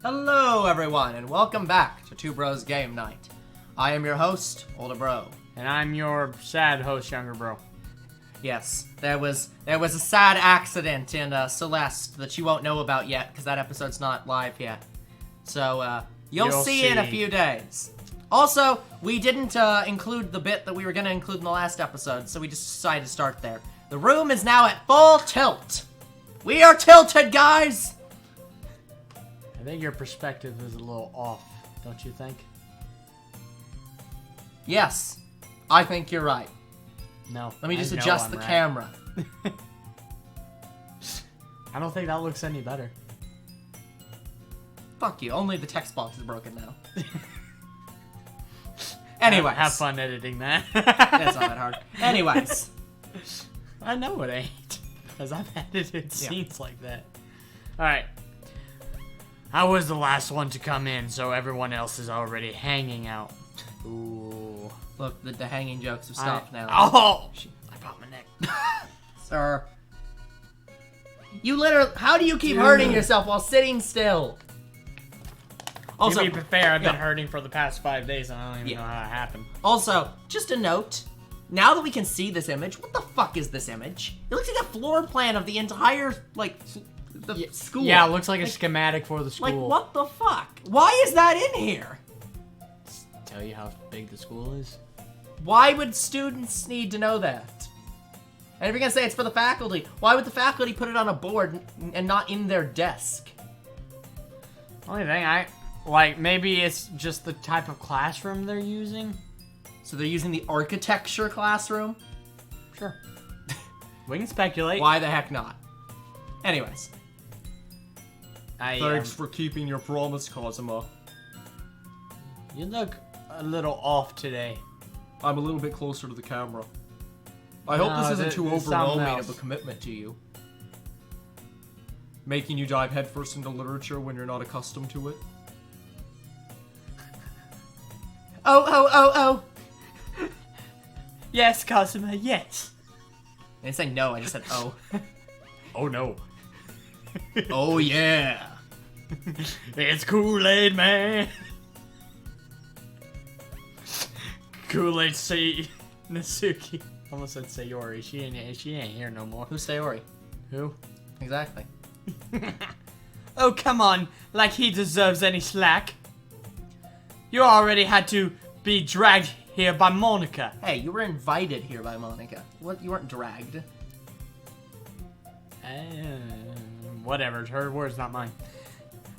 Hello everyone, and welcome back to Two Bros Game Night. I am your host, Older Bro. And I'm your sad host, Younger Bro. Yes, there was a sad accident in Celeste that you won't know about yet, because that episode's not live yet. So, you'll see in a few days. Also, we didn't include the bit that we were going to include in the last episode, so we just decided to start there. The room is now at full tilt. We are tilted, guys! I think your perspective is a little off, don't you think? Yes, I think you're right. No. Let me just adjust the camera. I don't think that looks any better. Fuck you, only the text box is broken now. Anyways. Have fun editing that. That's not that hard. Anyways. I know it ain't. Because I've edited scenes like that. Alright. I was the last one to come in, so everyone else is already hanging out. Ooh. Look, the hanging jokes have stopped now. Oh! I popped my neck. Sir. You literally... How do you keep hurting yourself while sitting still? Also, to be fair, I've been hurting for the past 5 days, and I don't even know how it happened. Also, just a note. Now that we can see this image, what the fuck is this image? It looks like a floor plan of the entire, like... the school. Yeah, it looks like a schematic for the school. Like, what the fuck? Why is that in here? Tell you how big the school is? Why would students need to know that? And if you're gonna say it's for the faculty, why would the faculty put it on a board and not in their desk? Only thing like, maybe it's just the type of classroom they're using? So they're using the architecture classroom? Sure. We can speculate. Why the heck not? Anyways. Thanks for keeping your promise, Kazuma. You look a little off today. I'm a little bit closer to the camera. I hope this isn't too overwhelming of a commitment to you. Making you dive headfirst into literature when you're not accustomed to it. Oh. Yes, Kazuma, yes. I didn't say no, I just said oh. Oh no. Oh yeah. It's Kool-Aid, man. Kool-Aid say Natsuki. Almost said Sayori. She ain't here no more. Who's Sayori? Who? Exactly. Oh, come on. Like he deserves any slack. You already had to be dragged here by Monica. Hey, you were invited here by Monica. What? You weren't dragged. Whatever. Her words, not mine.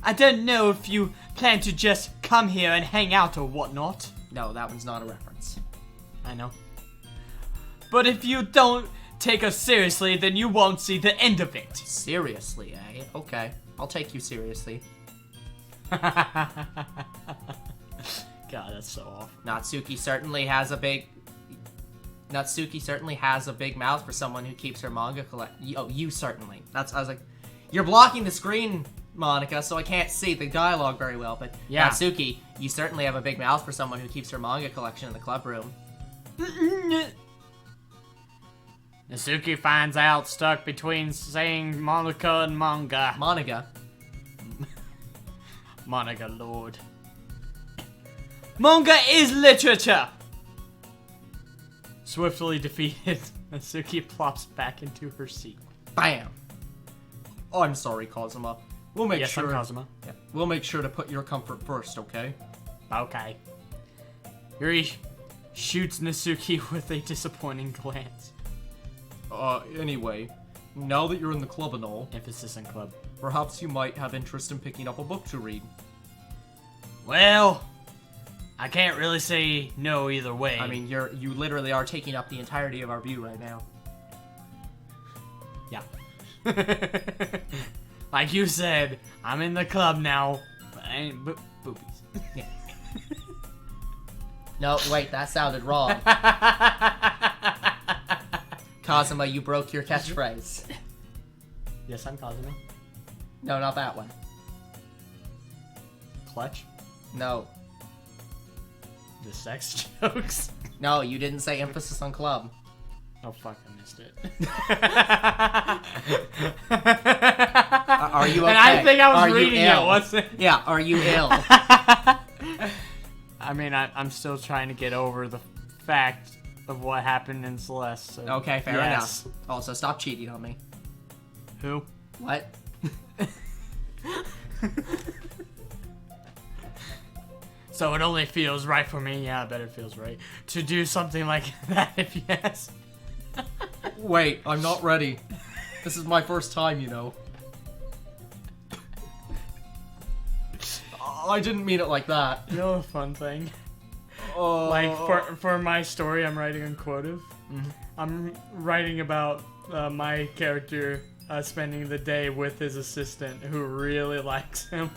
I don't know if you plan to just come here and hang out or whatnot. No, that one's not a reference. I know. But if you don't take us seriously, then you won't see the end of it. Seriously, eh? Okay. I'll take you seriously. God, that's so off. Natsuki certainly has a big mouth for someone who keeps her manga Oh, you certainly. I was like, you're blocking the screen, Monica, so I can't see the dialogue very well, but yeah. Natsuki, you certainly have a big mouth for someone who keeps her manga collection in the club room. Natsuki finds out stuck between saying Monica and manga. Monica. Monica, Lord. Manga is literature! Swiftly defeated, Natsuki plops back into her seat. Bam! Oh, I'm sorry, Kazuma. We'll make sure. I'm Kazuma. Yeah, we'll make sure to put your comfort first, okay? Okay. Yuri shoots Natsuki with a disappointing glance. Anyway, now that you're in the club and all, Emphasis on club. perhaps you might have interest in picking up a book to read. Well, I can't really say no either way. I mean, you literally are taking up the entirety of our view right now. Yeah. Like you said, I'm in the club now, but I ain't boobies. Yeah. No, wait, that sounded wrong. Kazuma, you broke your catchphrase. Yes, I'm Kazuma. No, not that one. Clutch? No. The sex jokes? No, you didn't say emphasis on club. Oh fuck, I missed it. Are you okay? And I think I was Are you reading it, ill? wasn't it? Yeah, are you ill? I mean, I'm still trying to get over the fact of what happened in Celeste. So Okay, fair yes. enough. Also, stop cheating on me. Who? What? So it only feels right for me. Yeah, I bet it feels right to do something like that. If yes. Wait, I'm not ready. This is my first time, you know. I didn't mean it like that. You know, a fun thing. Like for my story, I'm writing unquotive. Mhm. I'm writing about my character spending the day with his assistant, who really likes him,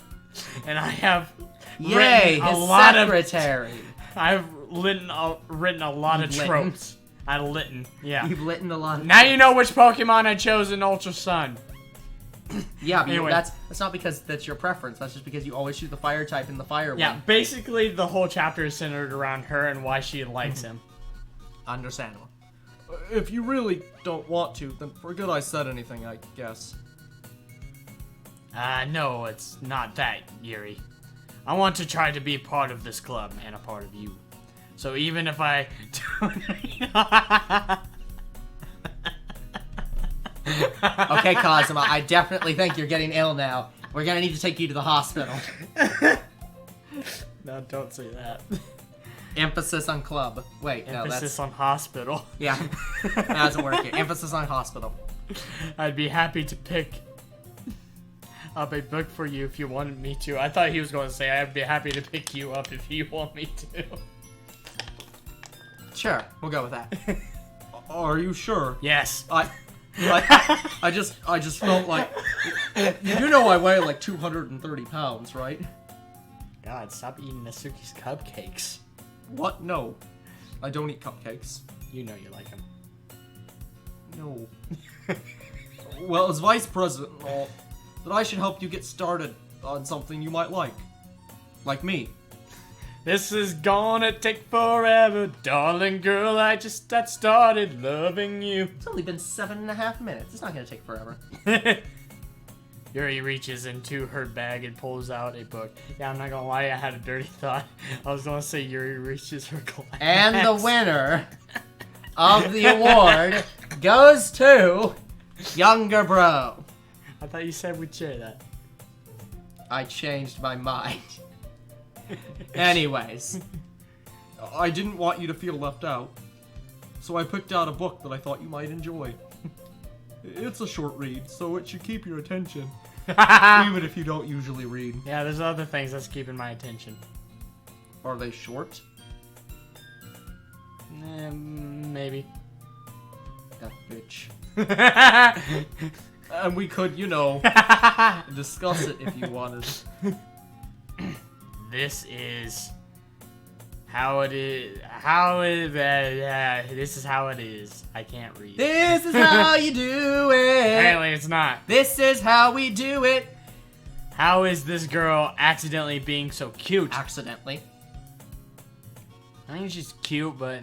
and I have Yay, written a his lot secretary. I've written a lot of You've tropes. I litten, yeah. You've written a lot of Now you know which Pokemon I chose in Ultra Sun. Yeah, but Anyway. that's not because that's your preference. That's just because you always choose the fire type in the fire Yeah, one. basically the whole chapter is centered around her and why she likes him. Understandable. If you really don't want to, then forget I said anything, I guess. No, it's not that, Yuri. I want to try to be part of this club and a part of you. So even if I Okay, Kazuma, I definitely think you're getting ill now. We're gonna need to take you to the hospital. No, don't say that. Emphasis on club. Wait, no, Emphasis that's... on hospital. Yeah, that doesn't work here. Emphasis on hospital. I'd be happy to pick up a book for you if you wanted me to. I thought he was going to say I'd be happy to pick you up if you want me to. Sure, we'll go with that. Are you sure? Yes. I just felt like... You do know I weigh like 230 pounds, right? God, stop eating Natsuki's cupcakes. What? No. I don't eat cupcakes. You know you like them. No. Well, as vice president and all, that I should help you get started on something you might like. Like me. This is gonna take forever, darling girl. I just got started loving you. It's only been 7.5 minutes. It's not gonna take forever. Yuri reaches into her bag and pulls out a book. Yeah, I'm not gonna lie, I had a dirty thought. I was gonna say Yuri reaches her glass. And the winner of the award goes to Younger Bro. I thought you said we'd share that. I changed my mind. Anyways, I didn't want you to feel left out, so I picked out a book that I thought you might enjoy. It's a short read, so it should keep your attention, even if you don't usually read. Yeah, there's other things that's keeping my attention. Are they short? Maybe. That bitch. And we could, you know, discuss it if you wanted. This is how it is. This is how it is. I can't read. This is how you do it. Apparently it's not. This is how we do it. How is this girl accidentally being so cute? Accidentally. I think she's cute, but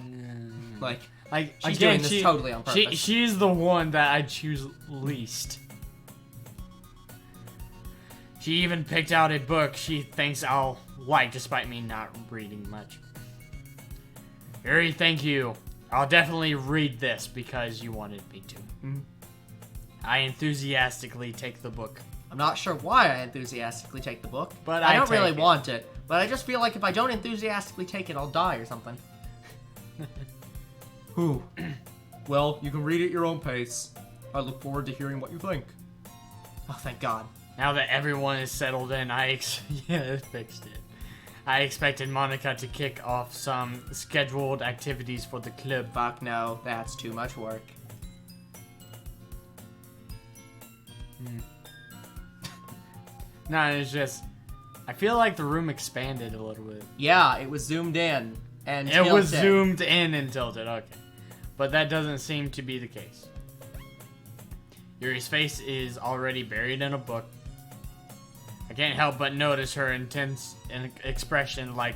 Like again, she's doing this totally on purpose. She's the one that I choose least. She even picked out a book she thinks I'll like, despite me not reading much. Yuri, thank you. I'll definitely read this because you wanted me to. Mhm. I enthusiastically take the book. I'm not sure why I enthusiastically take the book, But I I don't really take it. want it. But I just feel like if I don't enthusiastically take it, I'll die or something. Whew. Well, you can read at your own pace. I look forward to hearing what you think. Oh, thank God. Now that everyone is settled in, yeah, it fixed it. I expected Monica to kick off some scheduled activities for the club. Fuck no, that's too much work. No, it's just, I feel like the room expanded a little bit. Yeah, it was zoomed in and It was tilted. zoomed in and tilted, okay. But that doesn't seem to be the case. Yuri's face is already buried in a book. I can't help but notice her intense expression like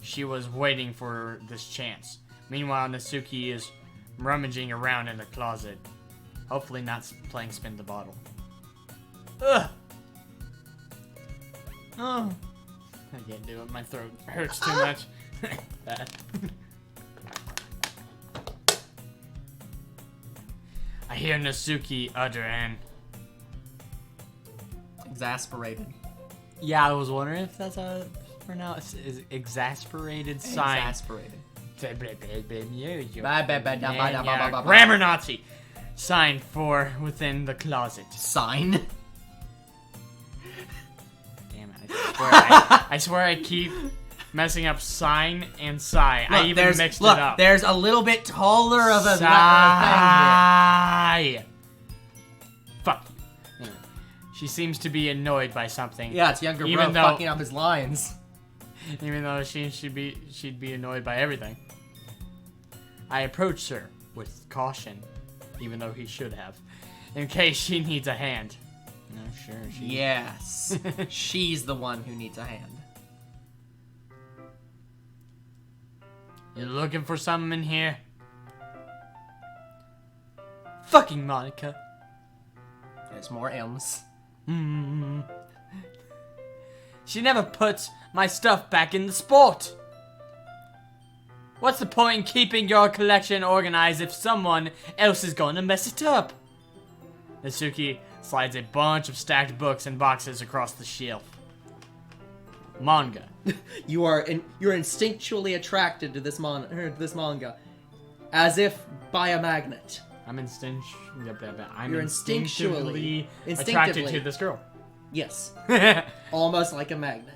she was waiting for this chance. Meanwhile, Natsuki is rummaging around in the closet. Hopefully not playing spin the bottle. Ugh! Oh. I can't do it. My throat hurts too much. Bad. I hear Natsuki utter an... Exasperated. Yeah, I was wondering if that's how it's pronounced. Is exasperated sign. Exasperated. Grammar Nazi. Sign for within the closet. Sign. Damn it! I swear I keep messing up sign and sigh. I even mixed it up. There's a little bit taller of a sigh. Fuck you. Anyway, she seems to be annoyed by something. Yeah, it's younger bro fucking up his lines. Even though she'd be annoyed by everything. I approached her with caution, even though he should have, in case she needs a hand. No, sure. Yes. She's the one who needs a hand. You looking for something in here? Fucking Monica. There's more M's. She never puts my stuff back in the sport. What's the point in keeping your collection organized if someone else is going to mess it up? Natsuki slides a bunch of stacked books and boxes across the shelf. Manga. You're instinctually attracted to this manga, as if by a magnet. I'm instinctually Instinctively attracted to this girl. Yes. Almost like a magnet.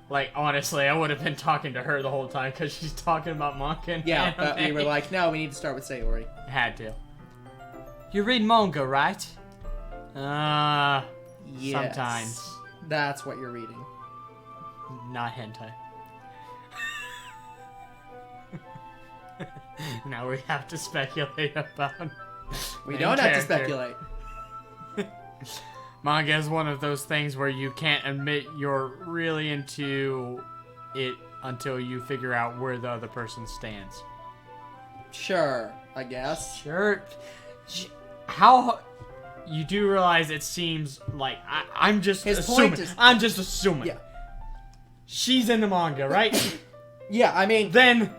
Like, honestly, I would have been talking to her the whole time because she's talking about manga and yeah, anime. but we were like, no, we need to start with Sayori. Had to. You read manga, right? Yes. Sometimes. That's what you're reading. Not hentai. Now we have to speculate about... We don't have to speculate. Manga is one of those things where you can't admit you're really into it until you figure out where the other person stands. Sure, I guess. Sure. How... You do realize it seems like... I'm just assuming. I'm just assuming. Yeah. She's into manga, right? Yeah, I mean... Then...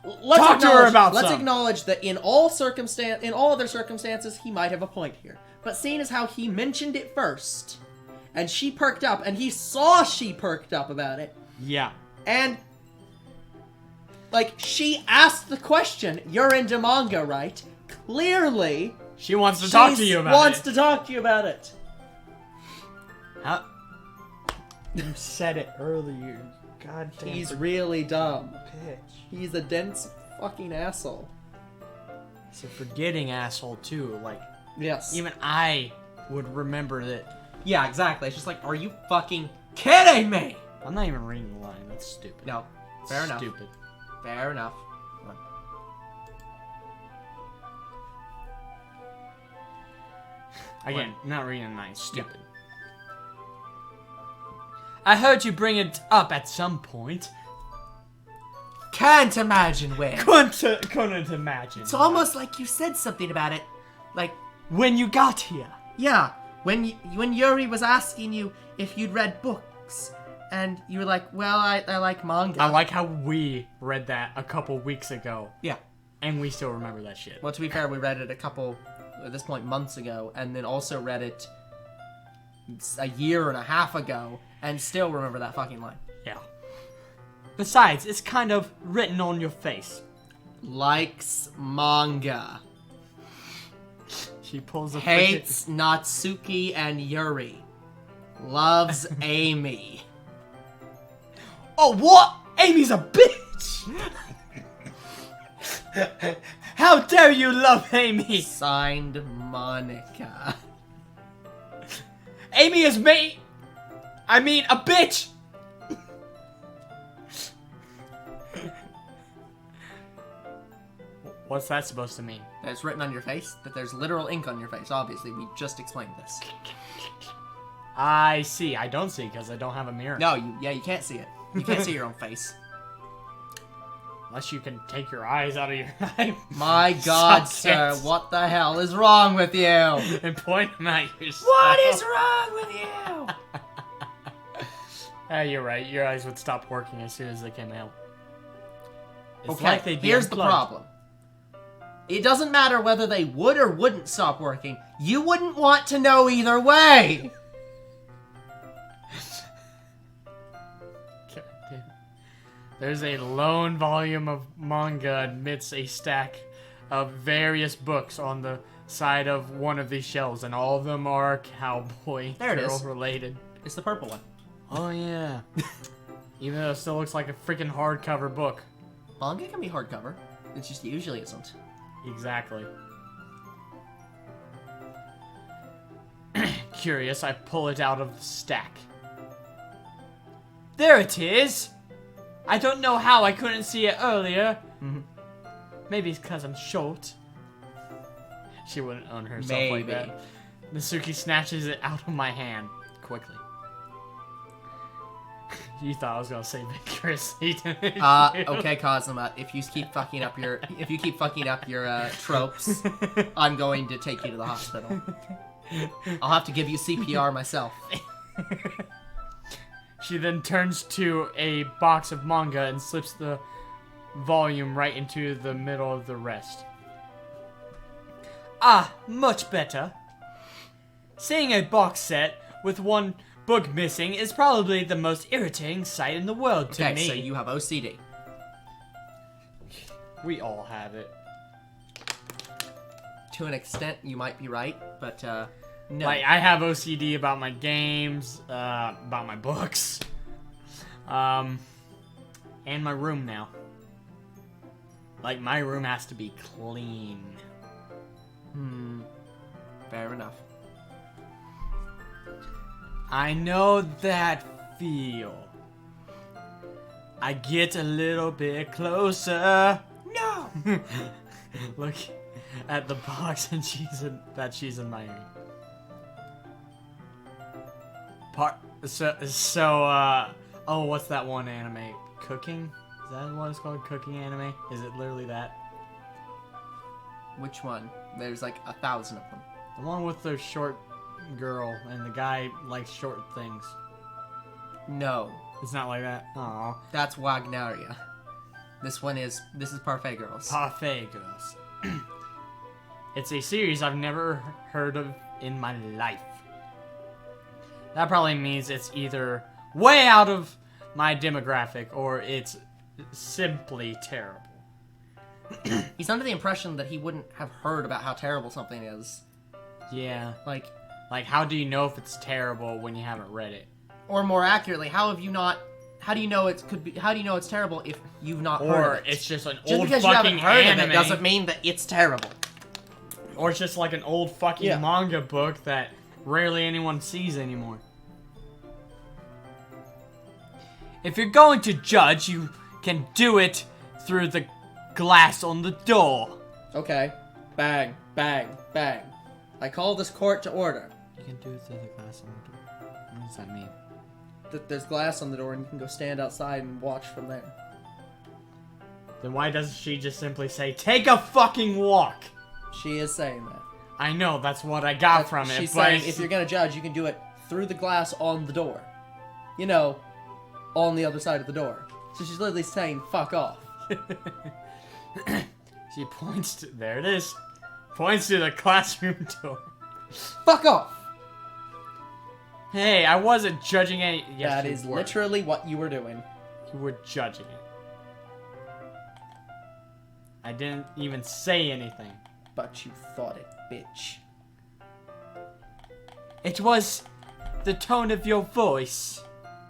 Talk to her about Let's acknowledge that in all other circumstances, he might have a point here. But seeing as how he mentioned it first, and she perked up, and he saw she perked up about it. Yeah. And, like, she asked the question, you're into manga, right? Clearly... She wants to talk to you about it. Wants to talk to you about it. How? You said it earlier. God damn. He's really dumb. Bitch. He's a dense fucking asshole. He's a forgetting asshole, too. Like, yes. even I would remember that. Yeah, exactly. It's just like, are you fucking kidding me? I'm not even reading the line. That's stupid. No. Fair enough. Stupid. Fair enough. Again, not reading the line. Stupid. Yeah. I heard you bring it up at some point. Can't imagine when. Couldn't imagine. It's almost like you said something about it. Like, when you got here. Yeah. When Yuri was asking you if you'd read books. And you were like, well, I like manga. I like how we read that a couple weeks ago. Yeah. And we still remember that shit. Well, to be fair, we read it at this point, months ago. And then also read it a year and a half ago. And still remember that fucking line. Yeah. Besides, it's kind of written on your face. Likes manga. She pulls a hates Natsuki and Yuri. Loves Amy. Oh, what? Amy's a bitch! How dare you love Amy? Signed, Monica. Amy is me. I mean, a bitch! What's that supposed to mean? That it's written on your face? That there's literal ink on your face, obviously. We just explained this. I see. I don't see because I don't have a mirror. No, you can't see it. You can't see your own face. Unless you can take your eyes out of your knife. My God, sir, Sockets. what the hell is wrong with you? And point them at yourself. What is wrong with you? You're right. Your eyes would stop working as soon as they came out. It's Okay, like they'd be here's the unplugged. problem. It doesn't matter whether they would or wouldn't stop working. You wouldn't want to know either way. God damn. There's a lone volume of manga amidst a stack of various books on the side of one of these shelves, and all of them are cowboy There it girl is. related. It's the purple one. Oh yeah. Even though it still looks like a freaking hardcover book. Manga can be hardcover. It just usually isn't. Exactly. Curious, I pull it out of the stack. There it is! I don't know how I couldn't see it earlier. Maybe it's because I'm short. She wouldn't own herself like Maybe. that. Natsuki snatches it out of my hand quickly. You thought I was gonna say vigorously. Okay, Kazuma, if you keep fucking up your tropes, I'm going to take you to the hospital. I'll have to give you CPR myself. She then turns to a box of manga and slips the volume right into the middle of the rest. Ah, much better. Seeing a box set with one book missing is probably the most irritating sight in the world to me. Okay, so you have OCD. We all have it. To an extent, you might be right, but no. Like, I have OCD about my games, about my books, and my room now. Like, my room has to be clean. Fair enough. I know that feel. I get a little bit closer. No! Look at the box and she's admiring. Oh, what's that one anime? Cooking? Is that what it's called? Cooking anime? Is it literally that? Which one? There's like 1,000 of them. The one with the short girl and the guy likes short things. No, It's not like that. Aww. that's Wagneria. This is Parfait Girls. Parfait Girls. It's a series I've never heard of in my life. That probably means it's either way out of my demographic or it's simply terrible. He's under the impression that he wouldn't have heard about how terrible something is. Yeah. Like, How do you know if it's terrible when you haven't read it? or more accurately, how do you know it's terrible if you've not heard Or of it? it's just an Just old because you haven't fucking heard anime. of it doesn't mean that it's terrible. Or it's just like an old fucking Yeah. manga book that rarely anyone sees anymore. If you're going to judge, you can do it through the glass on the door. Okay. Bang, bang, bang. I call this court to order. You can do it through the glass on the door. What does that mean? There's glass on the door and you can go stand outside and watch from there. Then why doesn't she just simply say, take a fucking walk? She is saying that. I know, that's what I got from it, She's but saying if you're gonna judge, you can do it through the glass on the door. You know, on the other side of the door. So she's literally saying, fuck off. she points to, there it is, points to the classroom door. Fuck off! Hey, I wasn't judging any, yes, That you is were. literally what you were doing. You were judging it. I didn't even say anything. But you thought it, bitch. It was the tone of your voice,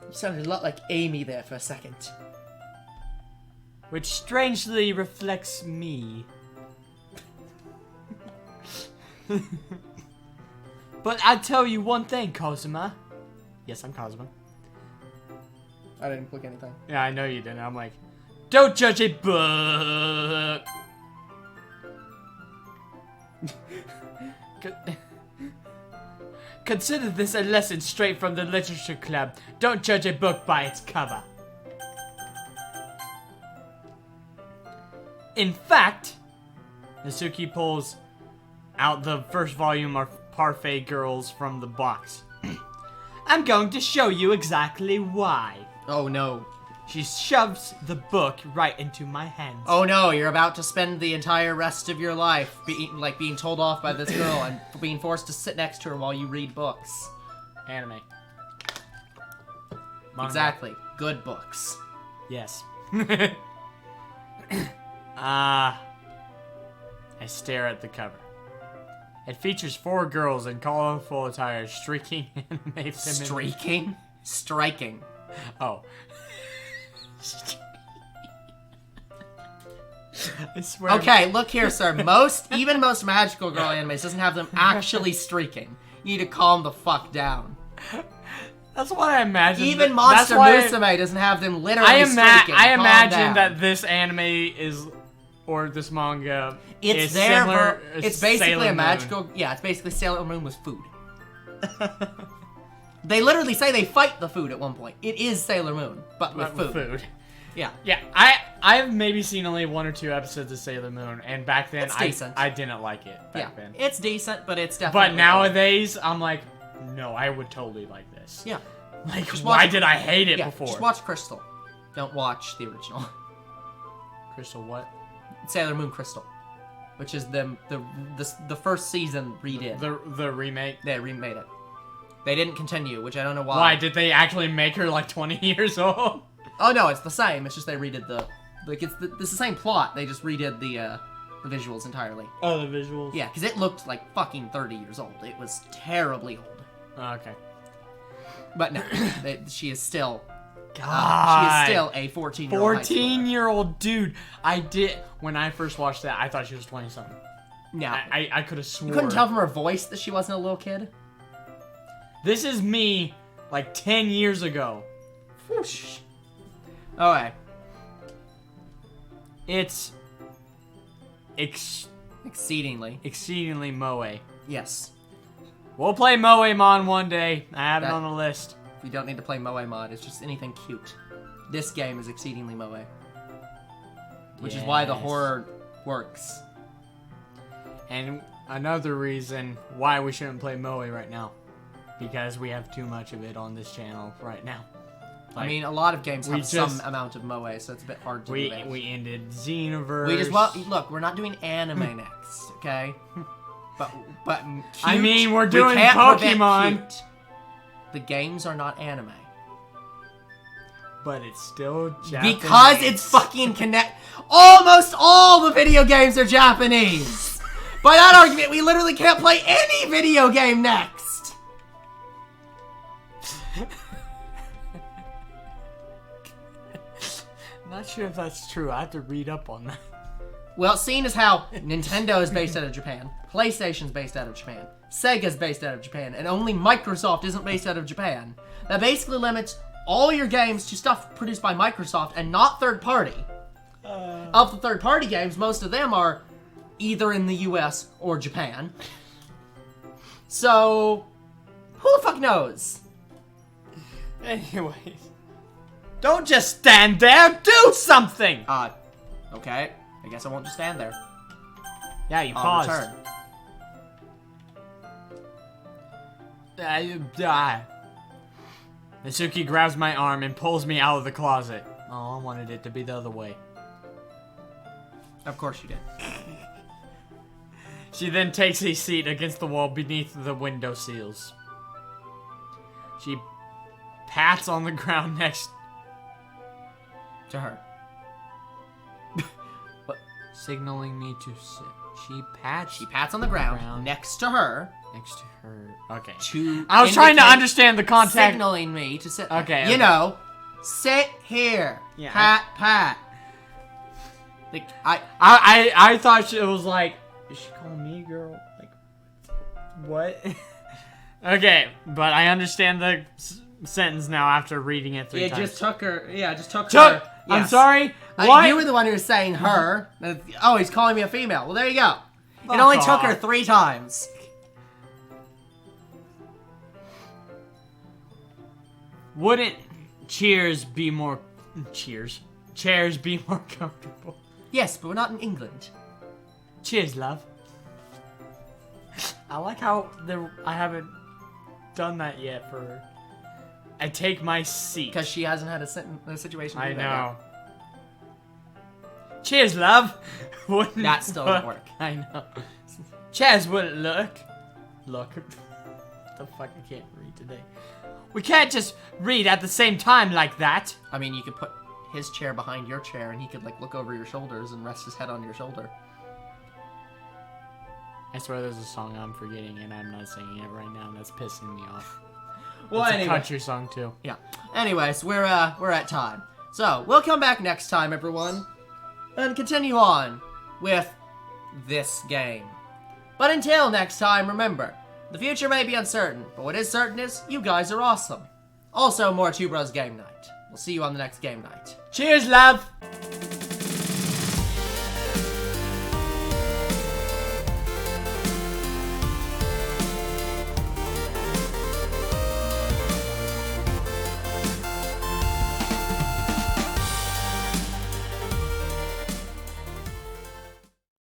You sounded a lot like Amy there for a second. which strangely reflects me. But I'll tell you one thing, Kazuma. Yes, I'm Kazuma. I didn't click anything. Yeah, I know you didn't. I'm like, don't judge a book. Consider this a lesson straight from the literature club. Don't judge a book by its cover. In fact, Natsuki pulls out the first volume of Parfait Girls from the box. I'm going to show you exactly why. Oh no. She shoves the book right into my hands. Oh no, you're about to spend the entire rest of your life being told off by this girl and being forced to sit next to her while you read books. Anime. Manga. Exactly. Good books. Yes. I stare at the cover. It features 4 girls in colorful attire streaking anime femininity. Streaking? Striking. Oh. I swear. Okay, look here, sir. Even most magical girl animes doesn't have them actually streaking. You need to calm the fuck down. That's what I imagine. Even Monster Musume doesn't have them literally streaking. I imagine down. that this anime is, or this manga it's is similar. It's basically Sailor a magical. Moon. Yeah, it's basically Sailor Moon with food. They literally say they fight the food at one point. It is Sailor Moon, but with food. Yeah. Yeah, I've maybe seen only 1 or 2 episodes of Sailor Moon, and back then It's decent. I didn't like it back then. It's decent, but it's definitely. But nowadays, I'm like, no, I would totally like this. Yeah. Like, Just why watch- did I hate it before? Just watch Crystal. Don't watch the original. Crystal what? Sailor Moon Crystal, which is the first season redid. The remake? They remade it. They didn't continue, which I don't know why. Why? Did they actually make her like 20 years old? Oh no, it's the same. It's just they redid it's the same plot. They just redid the visuals entirely. Oh, the visuals? Yeah, because it looked like fucking 30 years old. It was terribly old. Oh, okay. But no, she is still. God. She is still a 14-year-old. 14-year-old dude. When I first watched that, I thought she was 20-something. No. I could have sworn. You couldn't tell from her voice that she wasn't a little kid? This is me, like 10 years ago. Whoosh. Okay. It's exceedingly moe. Yes. We'll play Moe-mon one day. I have it That- on the list. We don't need to play Moe mod. It's just anything cute. This game is exceedingly Moe. Which is why the Yes. horror works. And another reason why we shouldn't play Moe right now. Because we have too much of it on this channel right now. I mean, a lot of games we have some just- amount of Moe, so it's a bit hard to do that. We ended Xenoverse. We just, look, we're not doing anime next, okay? But cute, I mean, we're doing we can't prevent Pokemon. cute. The games are not anime. But it's still Japanese. Because it's fucking almost all the video games are Japanese! By that argument, we literally can't play any video game next! Not sure if that's true. I have to read up on that. Well, seeing as how Nintendo is based out of Japan, PlayStation's based out of Japan, Sega's based out of Japan, and only Microsoft isn't based out of Japan, that basically limits all your games to stuff produced by Microsoft and not third party. Of the third party games, most of them are either in the US or Japan. So, who the fuck knows? Anyways. Don't just stand there! Do something! Okay. I guess I won't just stand there. Yeah, you I'll paused. return. Natsuki grabs my arm and pulls me out of the closet. Oh, I wanted it to be the other way. Of course you did. She then takes a seat against the wall beneath the window sills. She pats on the ground next To her. signaling me to sit. She pats on the ground next to her. next to her. Okay. I was trying to understand the contact. Signaling me to sit. Okay, You okay. know, sit here. Yeah, Pat. Like, I thought it was like, is she calling me girl? Like, what? Okay, but I understand the sentence now after reading it 3 times. It just took her. Yeah, just took her. I'm Yes. sorry. What? You were the one who was saying her. Oh, he's calling me a female. Well, there you go. Fuck It only took her off. 3 times. Wouldn't chairs be more comfortable? Yes, but we're not in England. Cheers, love. I like how I haven't done that yet for her. I take my seat. Because she hasn't had a situation. I do that know. Cheers, love. That still didn't work. I know. Cheers wouldn't look. What the fuck? I can't read today. We can't just read at the same time like that. I mean, you could put his chair behind your chair, and he could like look over your shoulders and rest his head on your shoulder. I swear there's a song I'm forgetting, and I'm not singing it right now, and that's pissing me off. Well, it's anyway. a country song too. Yeah. Anyways, we're at time. So we'll come back next time, everyone, and continue on with this game. But until next time, remember, the future may be uncertain, but what is certain is you guys are awesome. Also, more Two Bros Game Night. We'll see you on the next game night. Cheers, love!